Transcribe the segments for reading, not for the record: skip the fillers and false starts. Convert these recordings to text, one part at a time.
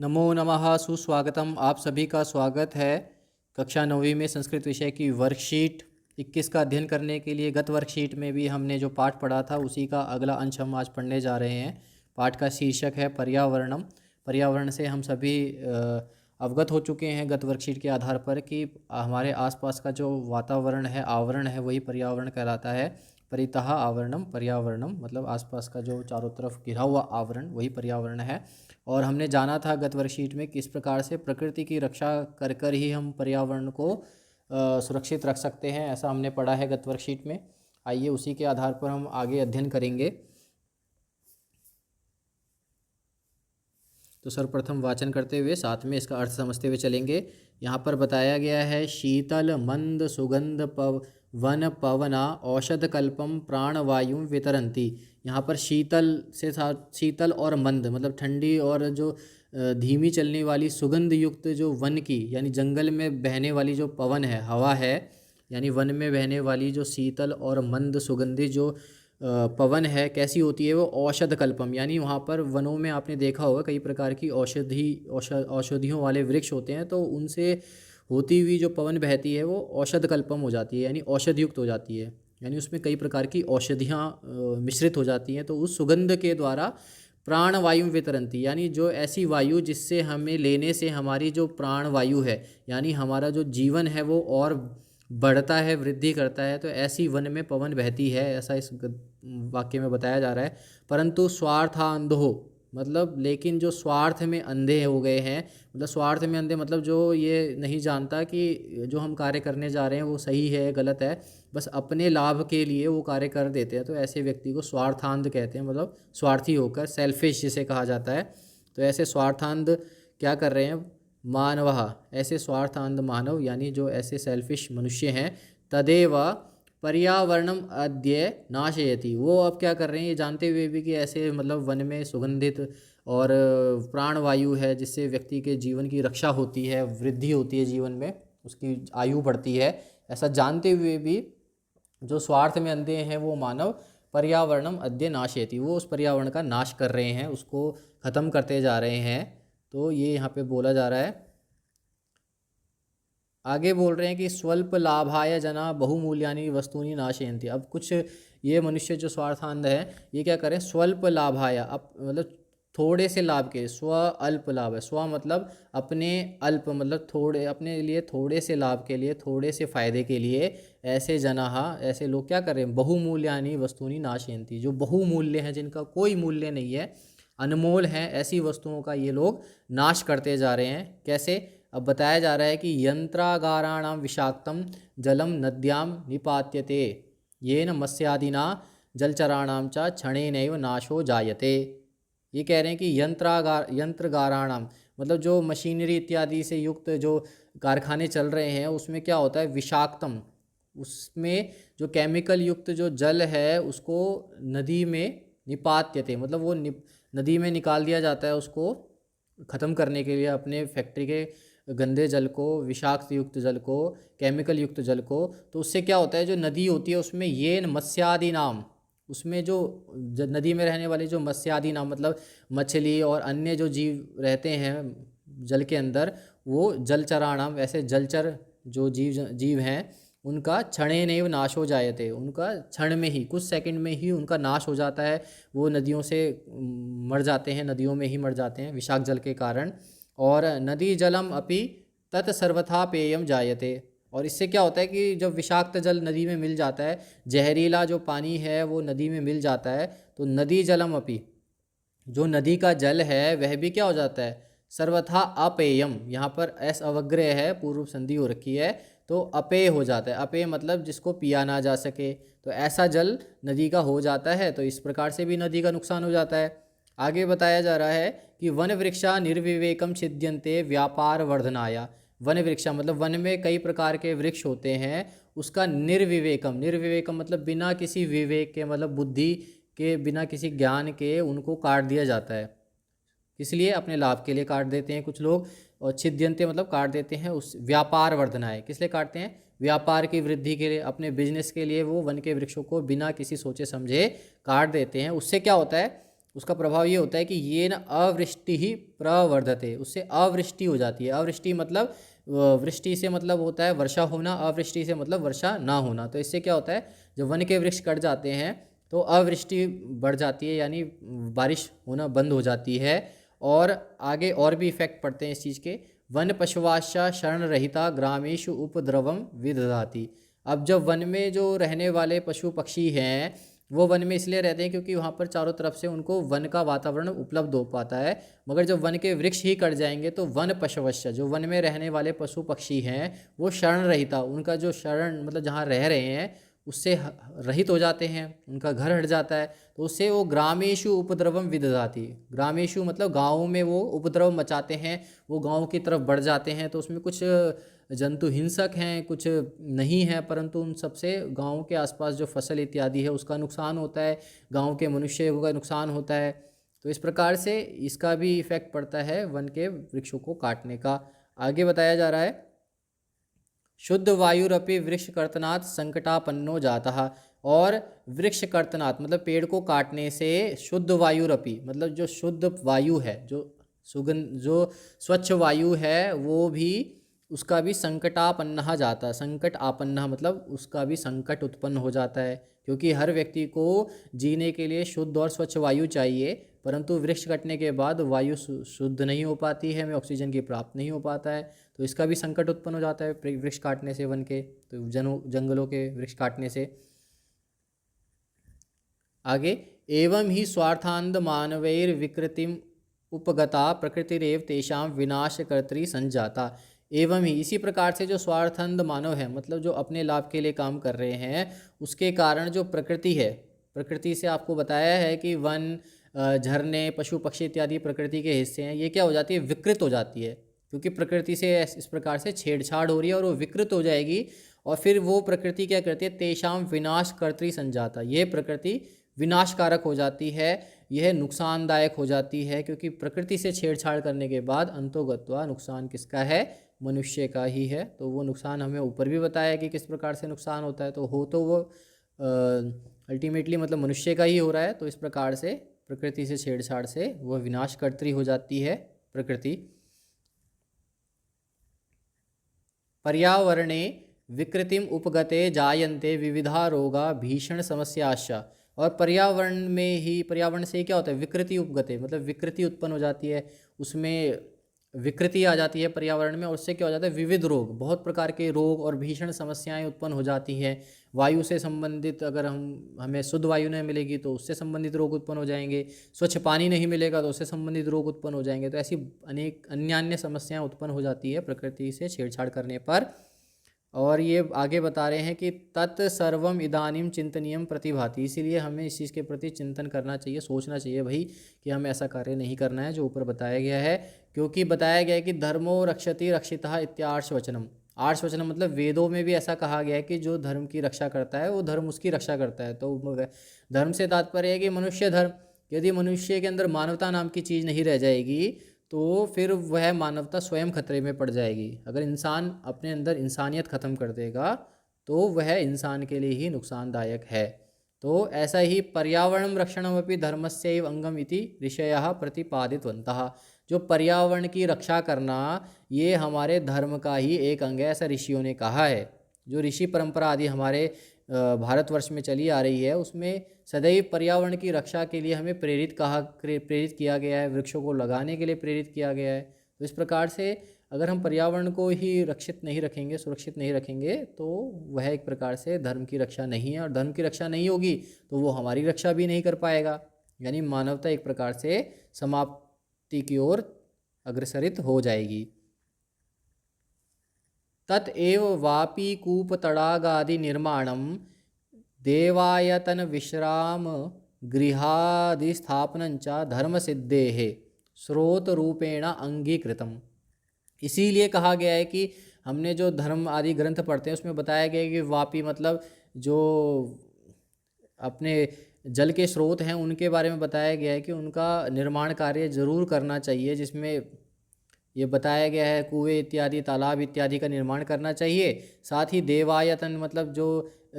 नमो नमः सुस्वागतम। आप सभी का स्वागत है कक्षा 9वीं में संस्कृत विषय की वर्कशीट 21 का अध्ययन करने के लिए। गत वर्कशीट में भी हमने जो पाठ पढ़ा था उसी का अगला अंश हम आज पढ़ने जा रहे हैं। पाठ का शीर्षक है पर्यावरणम। पर्यावरण से हम सभी अवगत हो चुके हैं गत वर्कशीट के आधार पर कि हमारे आसपास का जो वातावरण है, आवरण है, वही पर्यावरण कहलाता है। परितः आवरणम पर्यावरणम मतलब आसपास का जो चारों तरफ घिरा हुआ आवरण वही पर्यावरण है। और हमने जाना था गत वर्कशीट में किस प्रकार से प्रकृति की रक्षा कर कर ही हम पर्यावरण को सुरक्षित रख सकते हैं, ऐसा हमने पढ़ा है गत वर्कशीट में। आइए उसी के आधार पर हम आगे अध्ययन करेंगे। तो सर्वप्रथम वाचन करते हुए साथ में इसका अर्थ समझते हुए चलेंगे। यहाँ पर बताया गया है शीतल मंद सुगंध वन पवना औषध कल्पम प्राणवायु वितरंती। यहाँ पर शीतल से साथ शीतल और मंद मतलब ठंडी और जो धीमी चलने वाली सुगंध युक्त जो वन की यानी जंगल में बहने वाली जो पवन है, हवा है, यानी वन में बहने वाली जो शीतल और मंद सुगंधी जो पवन है कैसी होती है वो औषध कल्पम, यानी वहाँ पर वनों में आपने देखा होगा कई प्रकार की औषधियों वाले वृक्ष होते हैं, तो उनसे होती हुई जो पवन बहती है वो औषध कल्पम हो जाती है, यानी औषध युक्त हो जाती है, यानी उसमें कई प्रकार की औषधियाँ मिश्रित हो जाती हैं। तो उस सुगंध के द्वारा प्राण वायु वितरंती, यानी जो ऐसी वायु जिससे हमें लेने से हमारी जो प्राण वायु है यानी हमारा जो जीवन है वो और बढ़ता है, वृद्धि करता है, तो ऐसी वन में पवन बहती है, ऐसा इस वाक्य में बताया जा रहा है। परंतु स्वार्थांधो मतलब लेकिन जो स्वार्थ में अंधे हो गए हैं, मतलब स्वार्थ में अंधे मतलब जो ये नहीं जानता कि जो हम कार्य करने जा रहे हैं वो सही है गलत है, बस अपने लाभ के लिए वो कार्य कर देते हैं, तो ऐसे व्यक्ति को स्वार्थांध कहते हैं, मतलब स्वार्थी होकर, सेल्फिश जिसे कहा जाता है। तो ऐसे स्वार्थांध क्या कर रहे हैं, मानवः, ऐसे स्वार्थांध मानव यानी जो ऐसे सेल्फिश मनुष्य हैं, तदेव पर्यावरणम अद्य नाशयति, वो अब क्या कर रहे हैं ये जानते हुए भी कि ऐसे मतलब वन में सुगंधित और प्राणवायु है जिससे व्यक्ति के जीवन की रक्षा होती है, वृद्धि होती है, जीवन में उसकी आयु बढ़ती है, ऐसा जानते हुए भी जो स्वार्थ में अंधे हैं वो मानव पर्यावरणम अद्य नाशयति, वो उस पर्यावरण का नाश कर रहे हैं, उसको ख़त्म करते जा रहे हैं। तो ये यहाँ पे बोला जा रहा है। आगे बोल रहे हैं कि स्वल्प लाभाय जना बहुमूल्यानि वस्तुनि नाशयन्ति। अब कुछ ये मनुष्य जो स्वार्थांध है ये क्या करें, स्वल्प लाभाय, अब मतलब थोड़े से लाभ के, स्व अल्प लाभ है, स्व मतलब अपने, अल्प मतलब थोड़े, अपने लिए थोड़े से लाभ के लिए, थोड़े से फायदे के लिए, ऐसे जनाः ऐसे लोग क्या कर रहे हैं, बहुमूल्यानि वस्तुनि नाशयन्ति, जो बहुमूल्य हैं, जिनका कोई मूल्य नहीं है, अनमोल हैं, ऐसी वस्तुओं का ये लोग नाश करते जा रहे हैं। कैसे, अब बताया जा रहा है कि यंत्रागाराणाम विषाक्तम जलम नद्याम निपात्यते येन मत्स्यादिना जलचराणाम च क्षणेनैव नाशो जायते। ये कह रहे हैं कि यंत्रगाराणाम मतलब जो मशीनरी इत्यादि से युक्त जो कारखाने चल रहे हैं उसमें क्या होता है, विषाक्तम, उसमें जो केमिकल युक्त जो जल है उसको नदी में निपात्यते मतलब वो नदी में निकाल दिया जाता है, उसको ख़त्म करने के लिए, अपने फैक्ट्री के गंदे जल को, विषाक्त युक्त जल को, केमिकल युक्त जल को। तो उससे क्या होता है, जो नदी होती है उसमें ये मत्स्यादि नाम, उसमें जो नदी में रहने वाले जो मत्स्यादि नाम मतलब मछली और अन्य जो जीव रहते हैं जल के अंदर, वो जलचराणाम, ऐसे जलचर जो जीव हैं उनका क्षणेनैव नाश हो जायते, उनका क्षण में ही, कुछ सेकंड में ही उनका नाश हो जाता है, वो नदियों से मर जाते हैं, नदियों में ही मर जाते हैं विषाक्त जल के कारण। और नदी जलम अपि तत् सर्वथा पेयम जायते, और इससे क्या होता है कि जब विषाक्त जल नदी में मिल जाता है, जहरीला जो पानी है वो नदी में मिल जाता है, तो नदी जलम अपि, जो नदी का जल है वह भी क्या हो जाता है, सर्वथा अपेयम, यहाँ पर एस अवग्रह है, पूर्व संधि हो रखी है, तो अपेय हो जाता है। अपेय मतलब जिसको पिया ना जा सके, तो ऐसा जल नदी का हो जाता है, तो इस प्रकार से भी नदी का नुकसान हो जाता है। आगे बताया जा रहा है कि वन वृक्षा निर्विवेकम छिद्यन्ते व्यापार वर्धनाया। वन वृक्षा मतलब वन में कई प्रकार के वृक्ष होते हैं, उसका निर्विवेकम, निर्विवेकम मतलब बिना किसी विवेक के, मतलब बुद्धि के, बिना किसी ज्ञान के उनको काट दिया जाता है, इसलिए अपने लाभ के लिए काट देते हैं कुछ लोग। और छिद्यंते मतलब काट देते हैं, उस व्यापार वर्धनाय, किस लिए काटते हैं, व्यापार की वृद्धि के लिए, अपने बिजनेस के लिए वो वन के वृक्षों को बिना किसी सोचे समझे काट देते हैं। उससे क्या होता है, उसका प्रभाव ये होता है कि ये न अवृष्टि ही प्रवर्धते, उससे अवृष्टि हो जाती है। अवृष्टि मतलब वृष्टि से मतलब होता है वर्षा होना, अवृष्टि से मतलब वर्षा ना होना। तो इससे क्या होता है, जब वन के वृक्ष कट जाते हैं तो अवृष्टि बढ़ जाती है, यानी बारिश होना बंद हो जाती है। और आगे और भी इफेक्ट पड़ते हैं इस चीज़ के। वन पशुवाशा शरण रहिता ग्रामेषु उपद्रवम विदधाति। अब जब वन में जो रहने वाले पशु पक्षी हैं वो वन में इसलिए रहते हैं क्योंकि वहाँ पर चारों तरफ से उनको वन का वातावरण उपलब्ध हो पाता है। मगर जब वन के वृक्ष ही कट जाएंगे तो वन पशुवश्य, जो वन में रहने वाले पशु पक्षी हैं वो शरण रहिता, उनका जो शरण मतलब जहाँ रह रहे हैं उससे रहित हो जाते हैं, उनका घर हट जाता है। तो उससे वो ग्रामेशु उपद्रवम विदधाति, ग्रामेशु मतलब गाँव में वो उपद्रव मचाते हैं, वो गाँव की तरफ बढ़ जाते हैं। तो उसमें कुछ जंतु हिंसक हैं, कुछ नहीं है, परंतु उन सबसे गाँव के आसपास जो फसल इत्यादि है उसका नुकसान होता है, गाँव के मनुष्यों का नुकसान होता है। तो इस प्रकार से इसका भी इफेक्ट पड़ता है वन के वृक्षों को काटने का। आगे बताया जा रहा है, शुद्ध वायुरपि वृक्ष कर्तनात् संकटापन्नो जातः। और वृक्ष कर्तनात् मतलब पेड़ को काटने से शुद्ध वायुरपि मतलब जो शुद्ध वायु है, जो सुगंध जो स्वच्छ वायु है वो भी उसका भी संकटापन्नः जाता है। संकट आपन्नः मतलब उसका भी संकट उत्पन्न हो जाता है, क्योंकि हर व्यक्ति को जीने के लिए शुद्ध और स्वच्छ वायु चाहिए, परंतु वृक्ष कटने के बाद वायु शुद्ध नहीं हो पाती है, हमें ऑक्सीजन की प्राप्त नहीं हो पाता है। तो इसका भी संकट उत्पन्न हो जाता है वृक्ष काटने से, वन के तो जंगलों के वृक्ष काटने से। आगे, एवं ही स्वार्थांध मानवैर विकृतिम उपगता प्रकृतिरेव तेषां विनाशकर्त्री संजाता। एवं ही इसी प्रकार से जो स्वार्थंध मानव है, मतलब जो अपने लाभ के लिए काम कर रहे हैं, उसके कारण जो प्रकृति है, प्रकृति से आपको बताया है कि वन झरने पशु पक्षी इत्यादि प्रकृति के हिस्से हैं, ये क्या हो जाती है, विकृत हो जाती है, क्योंकि प्रकृति से इस प्रकार से छेड़छाड़ हो रही है और वो विकृत हो जाएगी। और फिर वो प्रकृति क्या करती है, तेषाम विनाशकर्त्री संजाता, ये प्रकृति विनाशकारक हो जाती है, यह नुकसानदायक हो जाती है, क्योंकि प्रकृति से छेड़छाड़ करने के बाद अंतोगत्वा नुकसान किसका है, मनुष्य का ही है। तो वो नुकसान हमें ऊपर भी बताया कि किस प्रकार से नुकसान होता है, तो हो तो वो अल्टीमेटली मतलब मनुष्य का ही हो रहा है। तो इस प्रकार से प्रकृति से छेड़छाड़ से वह विनाशकर्त्री हो जाती है प्रकृति। पर्यावरणे विकृतिम उपगते जायन्ते विविधा रोगा भीषण समस्याश्च। और पर्यावरण में ही, पर्यावरण से क्या होता है, विकृति उपगते मतलब विकृति उत्पन्न हो जाती है, उसमें विकृति आ जाती है पर्यावरण में, और उससे क्या हो जाता है, विविध रोग, बहुत प्रकार के रोग और भीषण समस्याएं उत्पन्न हो जाती हैं। वायु से संबंधित, अगर हमें शुद्ध वायु नहीं मिलेगी तो उससे संबंधित रोग उत्पन्न हो जाएंगे, स्वच्छ पानी नहीं मिलेगा तो उससे संबंधित रोग उत्पन्न हो जाएंगे। तो ऐसी अनेक अन्य समस्याएं उत्पन्न हो जाती है प्रकृति से छेड़छाड़ करने पर। और ये आगे बता रहे हैं कि तत् सर्वम इदानीम चिंतनीयम प्रतिभाति, इसीलिए हमें इस चीज़ के प्रति चिंतन करना चाहिए, सोचना चाहिए भाई कि हमें ऐसा कार्य नहीं करना है जो ऊपर बताया गया है। क्योंकि बताया गया है कि धर्मो रक्षति रक्षितः इत्यार्ष वचनम। आर्ष वचनम मतलब वेदों में भी ऐसा कहा गया है कि जो धर्म की रक्षा करता है वो धर्म उसकी रक्षा करता है। तो धर्म से तात्पर्य है कि मनुष्य धर्म। यदि मनुष्य के अंदर मानवता नाम की चीज़ नहीं रह जाएगी तो फिर वह मानवता स्वयं खतरे में पड़ जाएगी। अगर इंसान अपने अंदर इंसानियत ख़त्म कर देगा तो वह इंसान के लिए ही नुकसानदायक है। तो ऐसा ही पर्यावरण रक्षणमपि धर्मस्यैव अंगम इति ऋषयः प्रतिपादितवन्तः। जो पर्यावरण की रक्षा करना ये हमारे धर्म का ही एक अंग है, ऐसा ऋषियों ने कहा है। जो ऋषि परंपरा आदि हमारे भारतवर्ष में चली आ रही है उसमें सदैव पर्यावरण की रक्षा के लिए हमें प्रेरित किया गया है, वृक्षों को लगाने के लिए प्रेरित किया गया है। तो इस प्रकार से अगर हम पर्यावरण को ही रक्षित नहीं रखेंगे, सुरक्षित नहीं रखेंगे, तो वह एक प्रकार से धर्म की रक्षा नहीं है, और धर्म की रक्षा नहीं होगी तो वो हमारी रक्षा भी नहीं कर पाएगा, यानी मानवता एक प्रकार से समाप्ति की ओर अग्रसरित हो जाएगी। तत्एव वापी कूप तड़ागादि निर्माणम देवायतन विश्राम गृहादि स्थापनंच धर्म सिद्धेः स्रोत रूपेण अंगीकृतम। इसीलिए कहा गया है कि हमने जो धर्म आदि ग्रंथ पढ़ते हैं उसमें बताया गया है कि वापी मतलब जो अपने जल के स्रोत हैं उनके बारे में बताया गया है कि उनका निर्माण कार्य जरूर करना चाहिए, जिसमें ये बताया गया है कुएं इत्यादि तालाब इत्यादि का निर्माण करना चाहिए। साथ ही देवायतन मतलब जो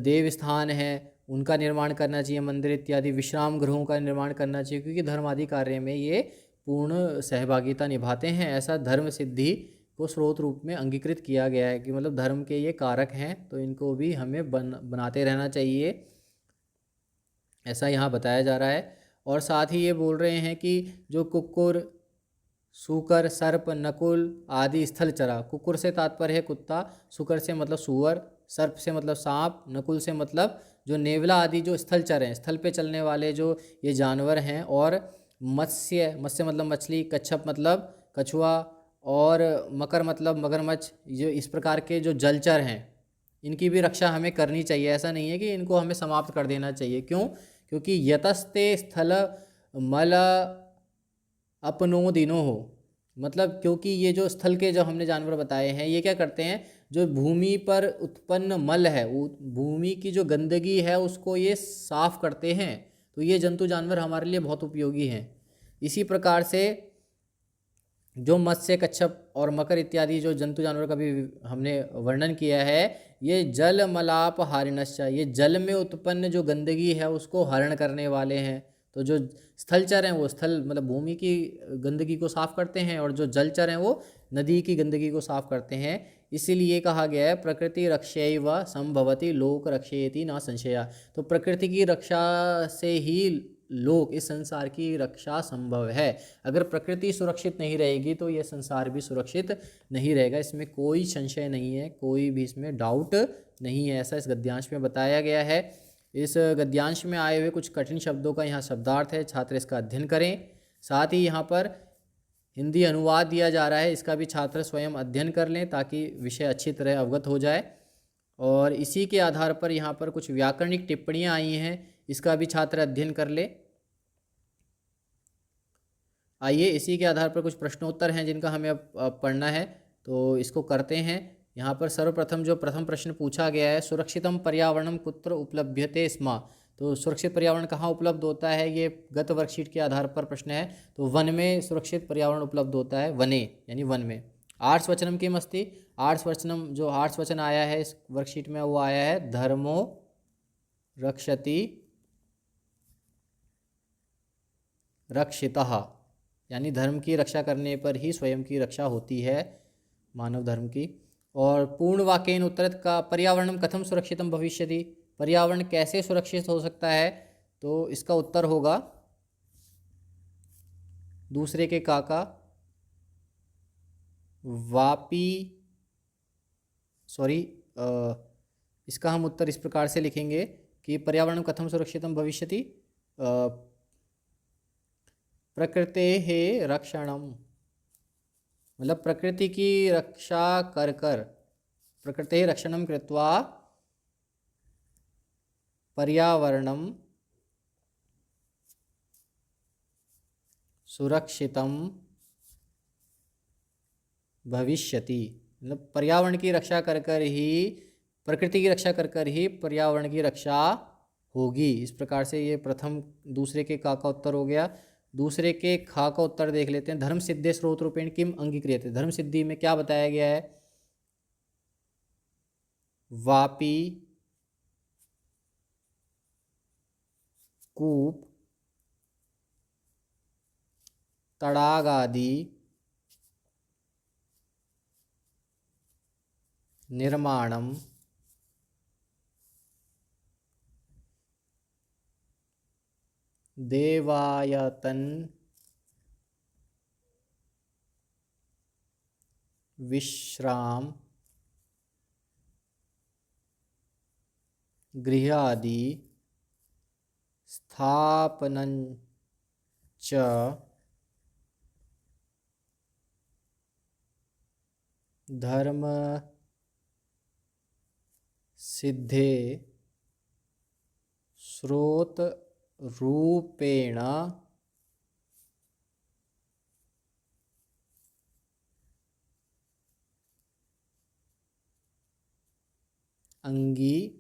देव स्थान है उनका निर्माण करना चाहिए, मंदिर इत्यादि विश्राम गृहों का निर्माण करना चाहिए, क्योंकि धर्म आदि कार्य में ये पूर्ण सहभागिता निभाते हैं। ऐसा धर्म सिद्धि को स्रोत रूप में अंगीकृत किया गया है कि मतलब धर्म के ये कारक हैं, तो इनको भी हमें बनाते रहना चाहिए, ऐसा यहाँ बताया जा रहा है। और साथ ही ये बोल रहे हैं कि जो कुक्कुर, सूकर, सर्प, नकुल आदि स्थलचरा, कुक्कुर से तात्पर्य है कुत्ता, सूकर से मतलब सूअर, सर्प से मतलब सांप, नकुल से मतलब जो नेवला आदि जो स्थलचर हैं, स्थल पे चलने वाले जो ये जानवर हैं, और मत्स्य, मत्स्य मतलब मछली, कच्छप मतलब कछुआ, और मकर मतलब मगरमच्छ, जो इस प्रकार के जो जलचर हैं इनकी भी रक्षा हमें करनी चाहिए। ऐसा नहीं है कि इनको हमें समाप्त कर देना चाहिए। क्यों? क्योंकि यतस्ते स्थल मल अपनो दिनो हो, मतलब क्योंकि ये जो स्थल के जो हमने जानवर बताए हैं ये क्या करते हैं, जो भूमि पर उत्पन्न मल है, वो भूमि की जो गंदगी है उसको ये साफ करते हैं। तो ये जंतु जानवर हमारे लिए बहुत उपयोगी हैं। इसी प्रकार से जो मत्स्य, कच्छप और मकर इत्यादि जो जंतु जानवर का भी हमने वर्णन किया है, ये जल मलाप हारिणश्च, ये जल में उत्पन्न जो गंदगी है उसको हरण करने वाले हैं। तो जो स्थलचर हैं वो स्थल मतलब भूमि की गंदगी को साफ करते हैं, और जो जलचर हैं वो नदी की गंदगी को साफ करते हैं। इसीलिए कहा गया है प्रकृति रक्षैव संभवति लोक रक्षेति न संशया। तो प्रकृति की रक्षा से ही लोक, इस संसार की रक्षा संभव है। अगर प्रकृति सुरक्षित नहीं रहेगी तो यह संसार भी सुरक्षित नहीं रहेगा, इसमें कोई संशय नहीं है, कोई भी इसमें डाउट नहीं है। ऐसा इस गद्यांश में बताया गया है। इस गद्यांश में आए हुए कुछ कठिन शब्दों का यहाँ शब्दार्थ है, छात्र इसका अध्ययन करें। साथ ही यहाँ पर हिंदी अनुवाद दिया जा रहा है, इसका भी छात्र स्वयं अध्ययन कर लें ताकि विषय अच्छी तरह अवगत हो जाए। और इसी के आधार पर यहाँ पर कुछ व्याकरणिक टिप्पणियाँ आई हैं, इसका भी छात्र अध्ययन कर ले। आइए इसी के आधार पर कुछ प्रश्नोत्तर हैं जिनका हमें अब पढ़ना है, तो इसको करते हैं। यहाँ पर सर्वप्रथम जो प्रथम प्रश्न पूछा गया है, सुरक्षितम पर्यावरणम कुत्र उपलभ्यते स्म, तो सुरक्षित पर्यावरण कहाँ उपलब्ध होता है, ये गत वर्कशीट के आधार पर प्रश्न है। तो वन में सुरक्षित पर्यावरण उपलब्ध होता है, वने यानी वन में। आर्ट्स वचनम किम अस्ति, आर्ट्स वचनम जो आर्ट्स वचन आया है इस वर्कशीट में वो आया है धर्मो रक्षति रक्षितः, यानी धर्म की रक्षा करने पर ही स्वयं की रक्षा होती है, मानव धर्म की। और पूर्ण वाक्येन उत्तरत का पर्यावरणम कथम सुरक्षितम भविष्यति, पर्यावरण कैसे सुरक्षित हो सकता है, तो इसका उत्तर होगा दूसरे के काका वापी, सॉरी, इसका हम उत्तर इस प्रकार से लिखेंगे कि पर्यावरण कथम सुरक्षितम भविष्यति, प्रकृतेः रक्षणम, मतलब प्रकृति की रक्षा कर कर, प्रकृतेः रक्षणम कृत्वा पर्यावरणम सुरक्षितम भविष्यति, मतलब पर्यावरण की रक्षा कर कर ही, प्रकृति की रक्षा कर कर ही पर्यावरण की रक्षा होगी। इस प्रकार से ये प्रथम दूसरे के का उत्तर हो गया। दूसरे के खा का उत्तर देख लेते हैं। धर्म सिद्धे स्रोत रूपेण किम अंगीक्रियते, धर्म सिद्धि में क्या बताया गया है, वापी, कूप, तड़ाग आदि निर्माणम देवायतन विश्राम गृहादि स्थापनं च धर्म सिद्धे स्रोत रूपेण अंगीक्रियते।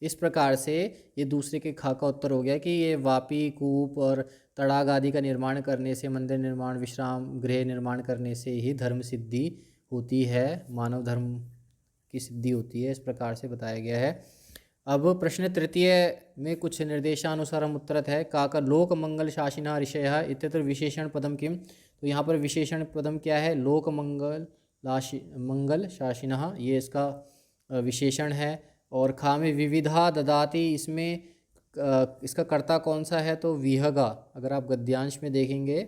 इस प्रकार से ये दूसरे के खा का उत्तर हो गया कि ये वापी, कूप और तड़ाग आदि का निर्माण करने से, मंदिर निर्माण, विश्राम गृह निर्माण करने से ही धर्म सिद्धि होती है, मानव धर्म की सिद्धि होती है, इस प्रकार से बताया गया है। अब प्रश्न तृतीय में कुछ निर्देशानुसार हम उत्तरत है काका लोक मंगल शासिना ऋषयः इत्यत्र विशेषण पदम किम। तो यहाँ पर विशेषण पदम क्या है, लोक मंगल शासिनः, ये इसका विशेषण है। और खा में विविधा ददाति, इसमें इसका कर्ता कौन सा है, तो विहगा। अगर आप गद्यांश में देखेंगे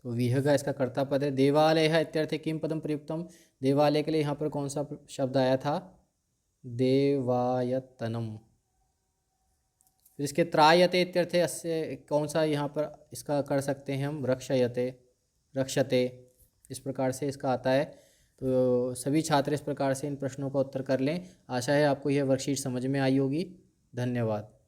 तो विहगा इसका कर्ता पद है। देवालय इत्यर्थे किम पदम प्रयुक्तम, देवालय के लिए यहाँ पर कौन सा शब्द आया था, देवायतनम। फिर इसके त्रायते इत्यर्थे अस्य कौन सा यहाँ पर इसका कर सकते हैं हम, रक्षयते, रक्षते, इस प्रकार से इसका आता है। तो सभी छात्र इस प्रकार से इन प्रश्नों का उत्तर कर लें। आशा है आपको यह वर्कशीट समझ में आई होगी। धन्यवाद।